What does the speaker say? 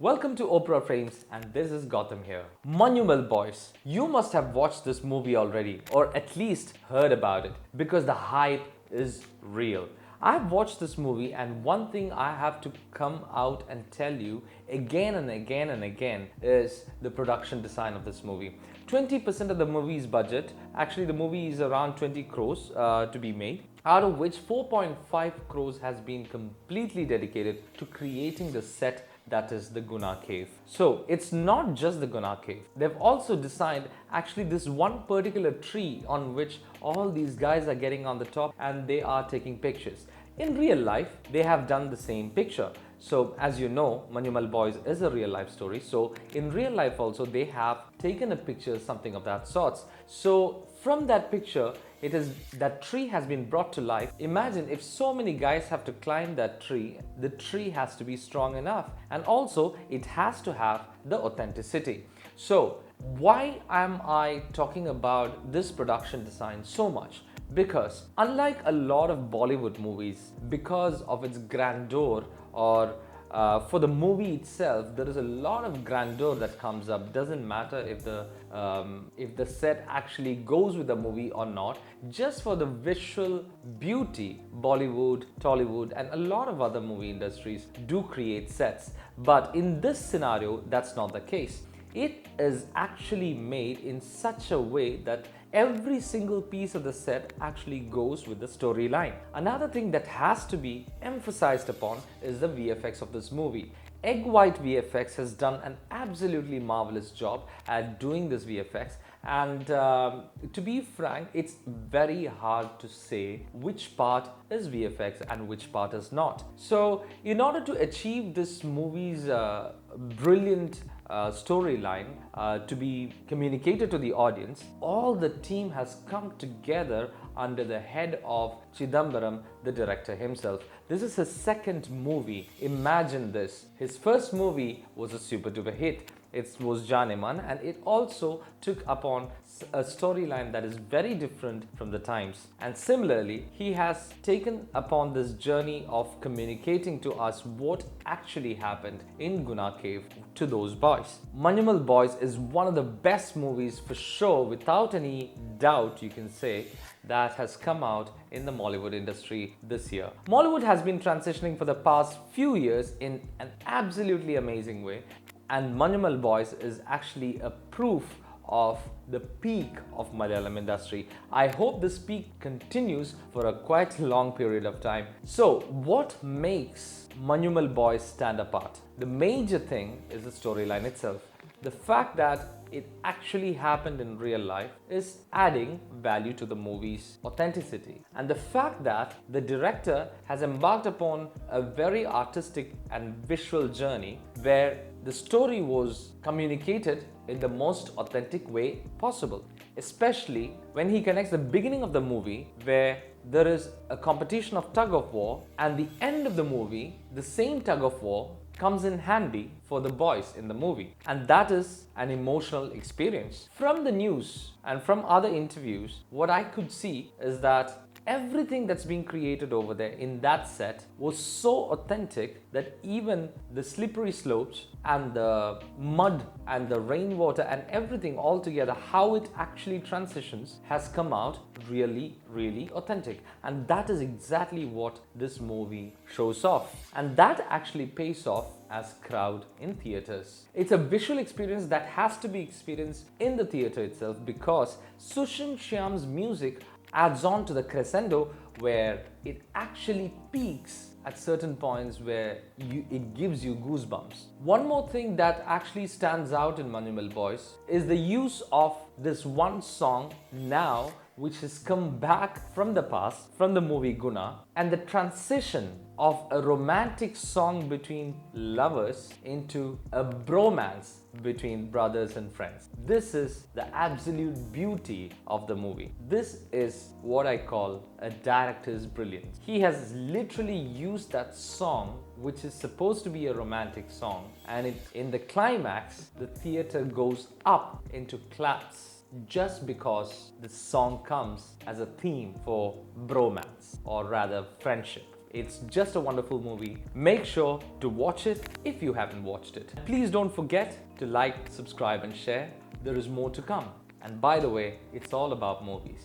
Welcome to Oprah Frames, and this is Gotham here. Manjummel boys, you must have watched this movie already, or at least heard about it, because the hype is real. I've watched this movie, and one thing I have to come out and tell you again and again and again is the production design of this movie. 20% of the movie's budget, actually the movie is around 20 crores to be made, out of which 4.5 crores has been completely dedicated to creating the set that is the Guna cave. So it's not just the Guna cave. They've also designed actually this one particular tree on which all these guys are getting on the top and they are taking pictures. In real life, they have done the same picture. So as you know, Manjummel Boys is a real life story. So in real life also, they have taken a picture, something of that sorts. So from that picture, that tree has been brought to life. Imagine if so many guys have to climb that tree, the tree has to be strong enough. And also it has to have the authenticity. So why am I talking about this production design so much? Because unlike a lot of Bollywood movies, because of its grandeur or for the movie itself, there is a lot of grandeur that comes up. Doesn't matter if the set actually goes with the movie or not. Just for the visual beauty, Bollywood, Tollywood, and a lot of other movie industries do create sets. But in this scenario, that's not the case. It is actually made in such a way that every single piece of the set actually goes with the storyline. Another thing that has to be emphasized upon is the VFX of this movie. Egg White VFX has done an absolutely marvelous job at doing this VFX, and to be frank, it's very hard to say which part is VFX and which part is not. So in order to achieve this movie's brilliant storyline to be communicated to the audience, all the team has come together under the head of Chidambaram, the director himself. This is his second movie. Imagine this. His first movie was a super duper hit. It was Janeman, and it also took upon a storyline that is very different from the times. And similarly, he has taken upon this journey of communicating to us what actually happened in Guna Cave to those boys. Manjummel Boys is one of the best movies for sure, without any doubt, you can say, that has come out in the Mollywood industry this year. Mollywood has been transitioning for the past few years in an absolutely amazing way. And Manjummel Boys is actually a proof of the peak of Malayalam industry. I hope this peak continues for a quite long period of time. So what makes Manjummel Boys stand apart? The major thing is the storyline itself. The fact that it actually happened in real life is adding value to the movie's authenticity. And the fact that the director has embarked upon a very artistic and visual journey where the story was communicated in the most authentic way possible, especially when he connects the beginning of the movie where there is a competition of tug of war, and the end of the movie, the same tug of war comes in handy for the boys in the movie, and that is an emotional experience. From the news and from other interviews, what I could see is that everything that's being created over there in that set was so authentic that even the slippery slopes and the mud and the rainwater and everything all together, how it actually transitions, has come out really authentic. And that is exactly what this movie shows off, and that actually pays off as crowd in theaters. It's a visual experience that has to be experienced in the theater itself, because Sushant Shyam's music adds on to the crescendo where it actually peaks at certain points where it gives you goosebumps. One more thing that actually stands out in Manjummel Boys is the use of this one song now, which has come back from the past, from the movie Guna, and the transition of a romantic song between lovers into a bromance between brothers and friends. This is the absolute beauty of the movie. This is what I call a director's brilliance. He has literally used that song, which is supposed to be a romantic song, and in the climax, the theater goes up into claps just because the song comes as a theme for bromance, or rather friendship. It's just a wonderful movie. Make sure to watch it if you haven't watched it. Please don't forget to like, subscribe and share. There is more to come. And by the way, it's all about movies.